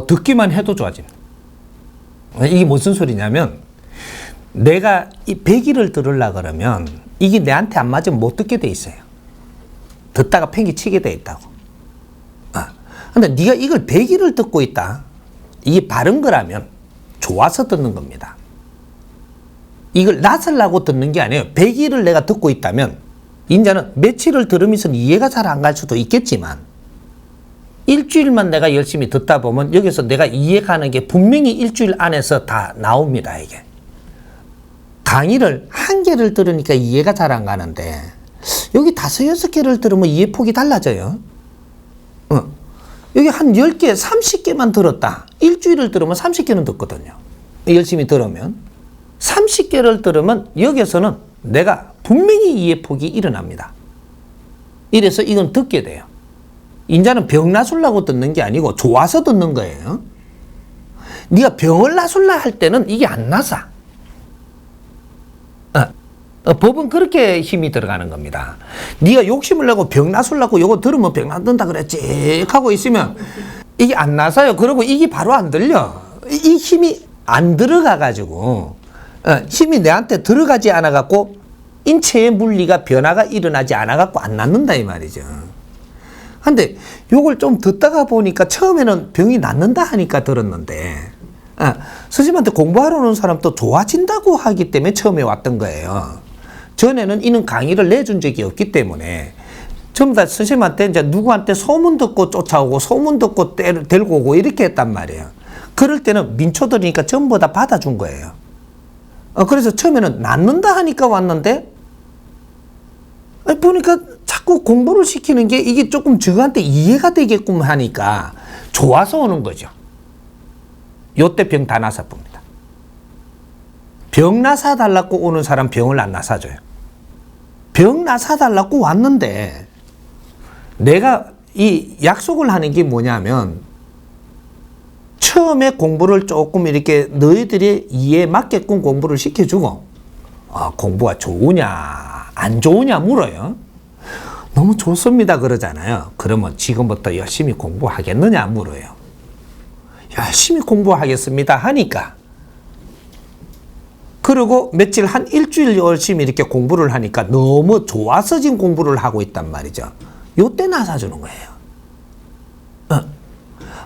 듣기만 해도 좋아집니다. 이게 무슨 소리냐면 내가 이 100일을 들으려 그러면 이게 내한테 안 맞으면 못 듣게 돼 있어요. 듣다가 팽이 치게 돼 있다고. 근데 네가 이걸 100일을 듣고 있다. 이게 바른 거라면 좋아서 듣는 겁니다. 이걸 낯설라고 듣는 게 아니에요. 100일을 내가 듣고 있다면 이제는 며칠을 들으면서 이해가 잘 안 갈 수도 있겠지만 일주일만 내가 열심히 듣다 보면 여기서 내가 이해가는 게 분명히 일주일 안에서 다 나옵니다. 이게 강의를 한 개를 들으니까 이해가 잘 안 가는데 여기 5, 6개를 들으면 이해폭이 달라져요. 여기 한 10개, 30개만 들었다. 일주일을 들으면 30개는 듣거든요. 열심히 들으면 30개를 들으면 여기서는 내가 분명히 이해폭이 일어납니다. 이래서 이건 듣게 돼요. 인자는 병 나술라고 듣는 게 아니고 좋아서 듣는 거예요. 네가 병을 나술라 할 때는 이게 안 나사. 법은 그렇게 힘이 들어가는 겁니다. 네가 욕심을 내고 병 나술라고 요거 들으면 병 낫는다 그랬지 하고 있으면 이게 안 나서요. 그리고 이게 바로 안 들려. 이 힘이 안 들어가 가지고 힘이 내한테 들어가지 않아 갖고 인체의 물리가 변화가 일어나지 않아 갖고 안 낫는다 이 말이죠. 근데 요걸 좀 듣다가 보니까 처음에는 병이 낫는다 하니까 들었는데 스님한테 공부하러 오는 사람도 좋아진다고 하기 때문에 처음에 왔던 거예요. 전에는 이런 강의를 내준 적이 없기 때문에 전부 다 스님한테 이제 누구한테 소문 듣고 쫓아오고 소문 듣고 데리고 오고 이렇게 했단 말이에요. 그럴 때는 민초들이니까 전부 다 받아준 거예요. 그래서 처음에는 낫는다 하니까 왔는데 보니까 자꾸 공부를 시키는 게 이게 조금 저한테 이해가 되게끔 하니까 좋아서 오는 거죠. 요때 병 다 나사 봅니다. 병 나사 달라고 오는 사람 병을 안 나사줘요. 병 나사 달라고 왔는데 내가 이 약속을 하는 게 뭐냐면 처음에 공부를 조금 이렇게 너희들이 이해에 맞게끔 공부를 시켜주고 공부가 좋으냐 안 좋으냐 물어요. 너무 좋습니다 그러잖아요. 그러면 지금부터 열심히 공부하겠느냐 물어요. 열심히 공부하겠습니다 하니까 그리고 며칠 한 일주일 열심히 이렇게 공부를 하니까 너무 좋아서 지금 공부를 하고 있단 말이죠. 요때 나사주는 거예요.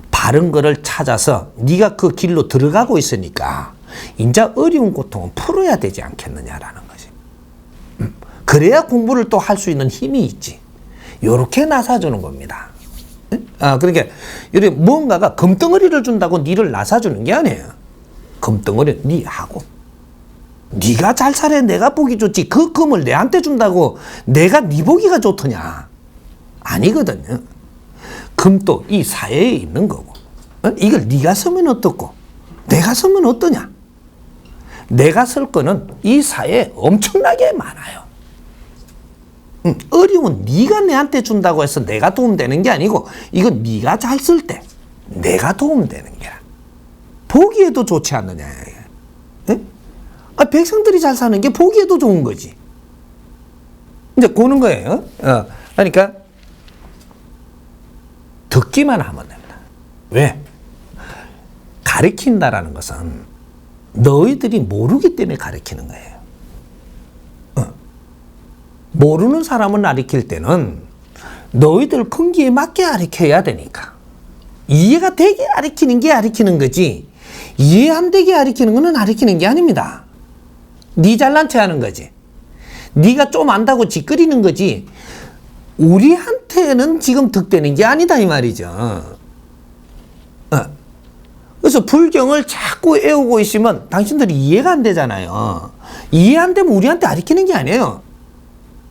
바른 거를 찾아서 네가 그 길로 들어가고 있으니까 이제 어려운 고통은 풀어야 되지 않겠느냐라는 거지. 그래야 공부를 또 할 수 있는 힘이 있지. 요렇게 나사주는 겁니다. 그러니까 이렇게 뭔가가 금덩어리를 준다고 니를 나사주는 게 아니에요. 금덩어리 니 하고 네가 잘 살아 내가 보기 좋지 그 금을 내한테 준다고 내가 네 보기가 좋더냐 아니거든요. 금도 이 사회에 있는 거고 이걸 네가 쓰면 어떻고 내가 쓰면 어떠냐. 내가 쓸 거는 이 사회에 엄청나게 많아요. 어려운 네가 내한테 준다고 해서 내가 도움되는 게 아니고 이건 네가 잘 쓸 때 내가 도움되는 게라. 보기에도 좋지 않느냐. 백성들이 잘 사는 게 보기에도 좋은 거지. 이제 보는 거예요. 그러니까 듣기만 하면 됩니다. 왜? 가르친다라는 것은 너희들이 모르기 때문에 가르치는 거예요. 모르는 사람을 가르칠 때는 너희들 큰기에 맞게 가르쳐야 되니까 이해가 되게 가르치는 게 가르치는 거지 이해 안 되게 가르치는 거는 가르치는 게 아닙니다. 네 잘난 체 하는 거지. 네가 좀 안다고 짓거리는 거지 우리한테는 지금 득되는 게 아니다 이 말이죠. 그래서 불경을 자꾸 애우고 있으면 당신들이 이해가 안 되잖아요. 이해 안 되면 우리한테 가르치는 게 아니에요.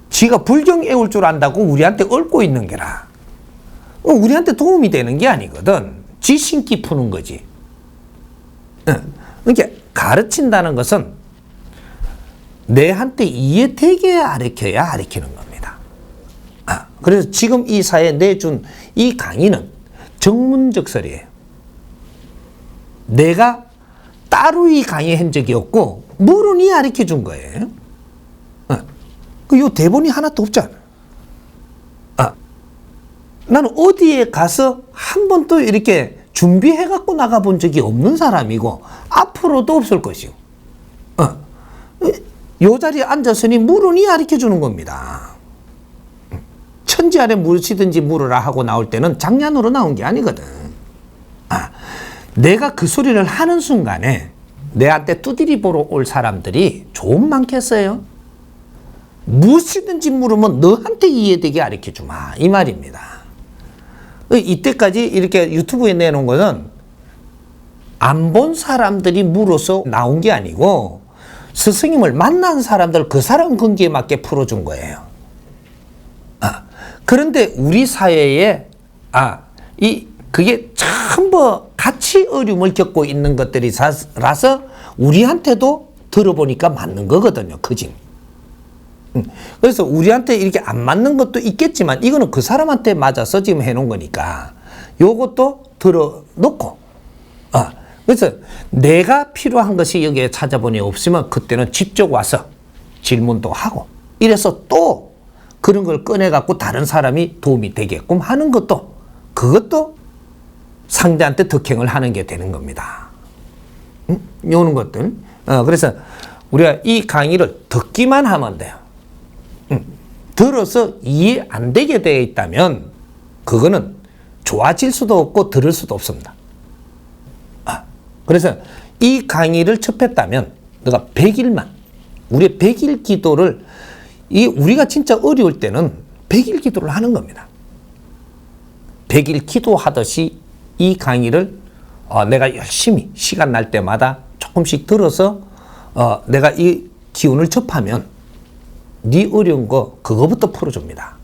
지가 불경 애울 줄 안다고 우리한테 얽고 있는 게라. 우리한테 도움이 되는 게 아니거든. 지 신기 푸는 거지. 그러니까 가르친다는 것은 내한테 이해되게 가르쳐야 가르치는 겁니다. 그래서 지금 이 사회에 내준 이 강의는 정문적설이에요. 내가 따로 이 강의한 적이 없고 무론히 가르쳐 준 거예요. 요 대본이 하나도 없잖아. 나는 어디에 가서 한 번도 이렇게 준비해 갖고 나가본 적이 없는 사람이고 앞으로도 없을 것이고 요 자리에 앉았으니 물으니 가르쳐 주는 겁니다. 천지 아래 무엇이든지 물으라 하고 나올 때는 장난으로 나온 게 아니거든. 내가 그 소리를 하는 순간에 내한테 두드리 보러 올 사람들이 좀 많겠어요? 무엇이든지 물으면 너한테 이해되게 가르쳐 주마 이 말입니다. 이때까지 이렇게 유튜브에 내놓은 것은 안 본 사람들이 물어서 나온 게 아니고 스승님을 만난 사람들 그 사람 근기에 맞게 풀어준 거예요. 그런데 우리 사회에 그게 전부 같이 어려움을 겪고 있는 것들이라서 우리한테도 들어보니까 맞는 거거든요. 그지? 그래서 우리한테 이렇게 안 맞는 것도 있겠지만 이거는 그 사람한테 맞아서 지금 해놓은 거니까 요것도 들어놓고 그래서 내가 필요한 것이 여기에 찾아보니 없으면 그때는 직접 와서 질문도 하고 이래서 또 그런 걸 꺼내갖고 다른 사람이 도움이 되게끔 하는 것도 그것도 상대한테 덕행을 하는 게 되는 겁니다. 요런 것들. 그래서 우리가 이 강의를 듣기만 하면 돼요. 들어서 이해 안 되게 되어 있다면 그거는 좋아질 수도 없고 들을 수도 없습니다. 그래서 이 강의를 접했다면 내가 100일만 우리의 100일 기도를 우리가 진짜 어려울 때는 100일 기도를 하는 겁니다. 100일 기도하듯이 이 강의를 내가 열심히 시간 날 때마다 조금씩 들어서 내가 이 기운을 접하면 네 어려운 거 그거부터 풀어줍니다.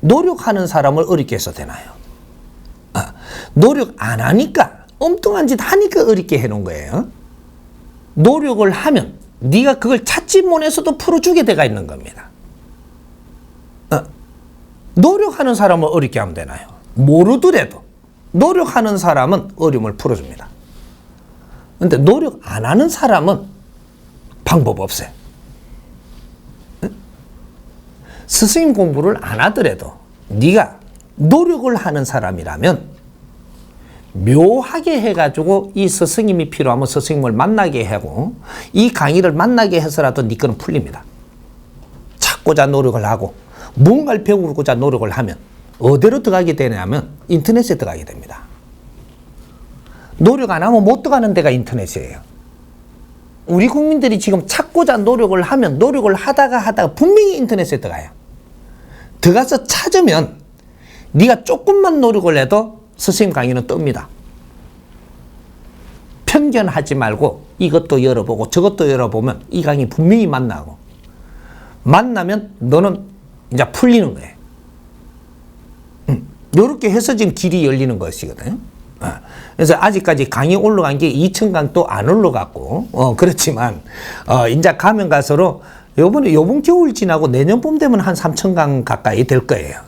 노력하는 사람을 어렵게 해서 되나요? 노력 안 하니까 엉뚱한 짓 하니까 어렵게 해놓은 거예요. 노력을 하면 네가 그걸 찾지 못해서도 풀어주게 돼가 있는 겁니다. 노력하는 사람을 어렵게 하면 되나요? 모르더라도 노력하는 사람은 어려움을 풀어줍니다. 그런데 노력 안 하는 사람은 방법 없어요. 스승님 공부를 안 하더라도 네가 노력을 하는 사람이라면 묘하게 해가지고 이 스승님이 필요하면 스승님을 만나게 하고 이 강의를 만나게 해서라도 네 거는 풀립니다. 찾고자 노력을 하고 뭔가를 배우고자 노력을 하면 어디로 들어가게 되냐면 인터넷에 들어가게 됩니다. 노력 안 하면 못 들어가는 데가 인터넷이에요. 우리 국민들이 지금 찾고자 노력을 하면 노력을 하다가 분명히 인터넷에 들어가요. 들어가서 찾으면 네가 조금만 노력을 해도 스승님 강의는 뜹니다. 편견하지 말고 이것도 열어보고 저것도 열어보면 이 강의 분명히 만나고 만나면 너는 이제 풀리는 거예요. 이렇게 해서 지금 길이 열리는 것이거든요. 그래서 아직까지 강의 올라간 게 2,000강도 안 올라갔고 그렇지만 이제 가면 갈수록 요번 겨울 지나고 내년 봄 되면 한 3,000강 가까이 될 거예요.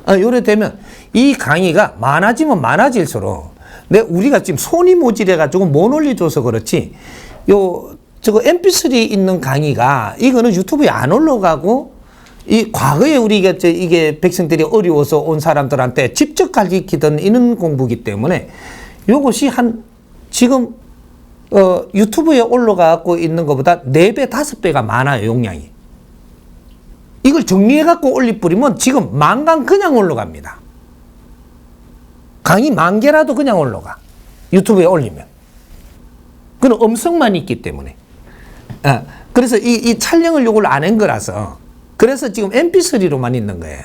요래 되면 이 강의가 많아지면 많아질수록 우리가 지금 손이 모질해가지고 못 올려줘서 그렇지 저거 mp3 있는 강의가 이거는 유튜브에 안 올라가고 이 과거에 우리가 이게 백성들이 어려워서 온 사람들한테 직접 가르치던 이런 공부기 때문에 요것이 지금 유튜브에 올라가고 있는 것보다 4배, 5배가 많아요, 용량이. 이걸 정리해갖고 올리뿌리면 지금 10,000강 그냥 올라갑니다. 강의 10,000개라도 그냥 올라가. 유튜브에 올리면. 그건 음성만 있기 때문에. 그래서 이 촬영을 요걸 안 한 거라서. 그래서 지금 mp3로만 있는 거예요.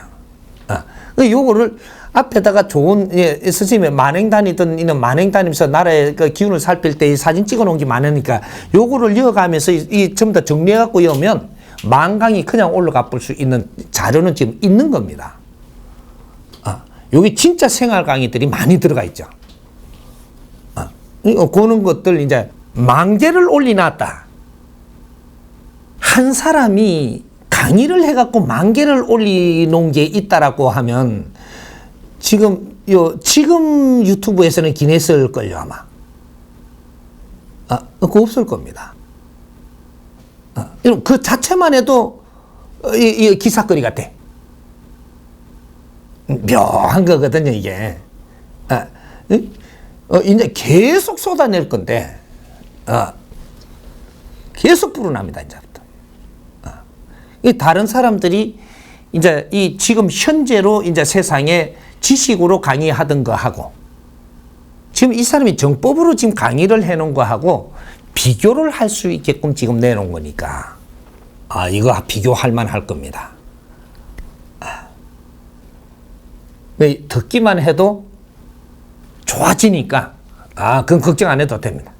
요거를 앞에다가 좋은, 스승님의 만행 다니던 이는 만행 다니면서 나라의 그 기운을 살필 때 이 사진 찍어 놓은 게 많으니까 요거를 이어가면서 전부 다 정리해갖고 이으면 10,000강이 그냥 올라가 볼 수 있는 자료는 지금 있는 겁니다. 여기 진짜 생활 강의들이 많이 들어가 있죠. 그런 것들 이제 10,000개를 올려놨다. 한 사람이 강의를 해갖고 10,000개를 올려놓은 게 있다라고 하면 지금 유튜브에서는 기네스일걸요, 아마. 그거 없을 겁니다. 그 자체만 해도 이 기사거리 같아. 묘한 거거든요, 이게. 이제 계속 쏟아낼 건데, 계속 불어납니다, 이제부터. 이 다른 사람들이 이제 이 지금 현재로 이제 세상에 지식으로 강의하던 거 하고, 지금 이 사람이 정법으로 지금 강의를 해놓은 거 하고 비교를 할 수 있게끔 지금 내놓은 거니까, 이거 비교할 만할 겁니다. 듣기만 해도 좋아지니까, 그건 걱정 안 해도 됩니다.